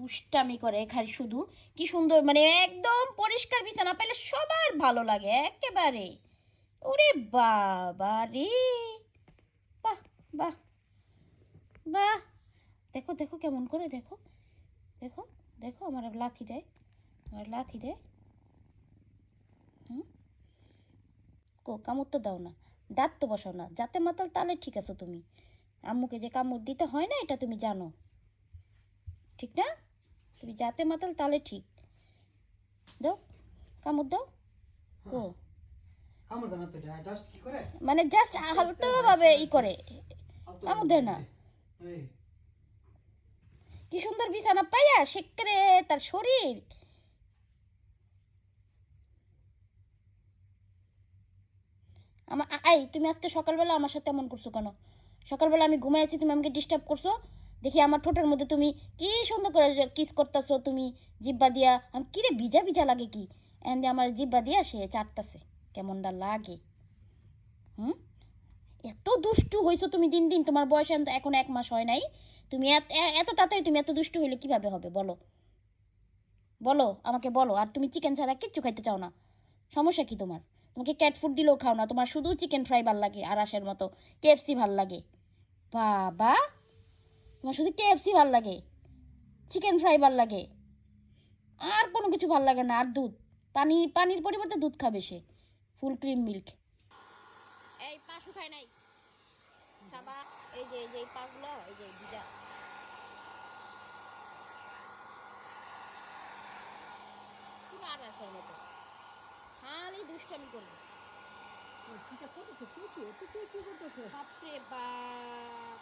দুষ্টামি করে খালি শুধু। কি সুন্দর, মানে একদম পরিষ্কার বিছানা পেলে সবার ভালো লাগে একেবারে। ওরে বাবা রে, বাহ বাহ বাহ। দেখো দেখো কেমন করে, দেখো দেখো দেখো, আমার লাথি দেয়, আমার লাথি দেয়। হুম, কামড় তো দাও না, দাঁত তো বসাও না, যাতে মাতাল তাহলে ঠিক আছো তুমি। আম্মুকে যে কামড় দিতে হয় না এটা তুমি জানো, ঠিক না? তুমি যাতে মাতাল তাহলে ঠিক। দাও, কামড় দাও। কো কামড় দাও না তো, এটা জাস্ট কি করে, মানে জাস্ট আস্তে আস্তে হালকাভাবে ই করে, আলতো কামড় দেয় না। এই কি সুন্দর বিছানা পাইয়া সেক্রে তার শরীর। আমার এই তুমি আজকে সকালবেলা আমার সাথে এমন করছো কেন? সকালবেলা আমি ঘুমাই আছি, তুমি আমাকে ডিস্টার্ব করছো। দেখি আমার ঠোঁটের মধ্যে তুমি কি সুন্দর করে কিস করতেছো তুমি জিব্বা দিয়া। আমি কিরে ভিজা ভিজা লাগে কি, এন দিয়ে আমার জিব্বা দিয়া সে চাটতাছে, কেমনটা লাগে। হুম, এত দুষ্টু হইছো তুমি দিন দিন, তোমার বয়স এখন 1 মাস হয় নাই। তুমি এত তাড়াতাড়ি তুমি এত দুষ্টু হইলে কিভাবে হবে বলো? বলো আমাকে বলো। আর তুমি চিকেন ছাড়া কিচ্ছু খাইতে চাও না, সমস্যা কি তোমার? তোমাকে ক্যাট ফুড দিলেও খাও না, তোমার শুধু চিকেন ফ্রাই ভাল লাগে আর আশের মতো কেএফসি ভাল লাগে। বাবা, তোমার শুধু কেএফসি ভাল লাগে, চিকেন ফ্রাই ভাল লাগে, আর কোনো কিছু ভাল লাগে না। আর দুধ, পানির পরিবর্তে দুধ খাবে সে, ফুল ক্রিম মিল্ক। এই পা শুকায় নাই, খাবা। এই যে পাগুলো, এই যে ভিজা। পুরো আর আসার মতো খালি দুষ্টামি করবে। ঠিক আছে, চুচু একটু চুচু করতেছে। বাপরে বাপ।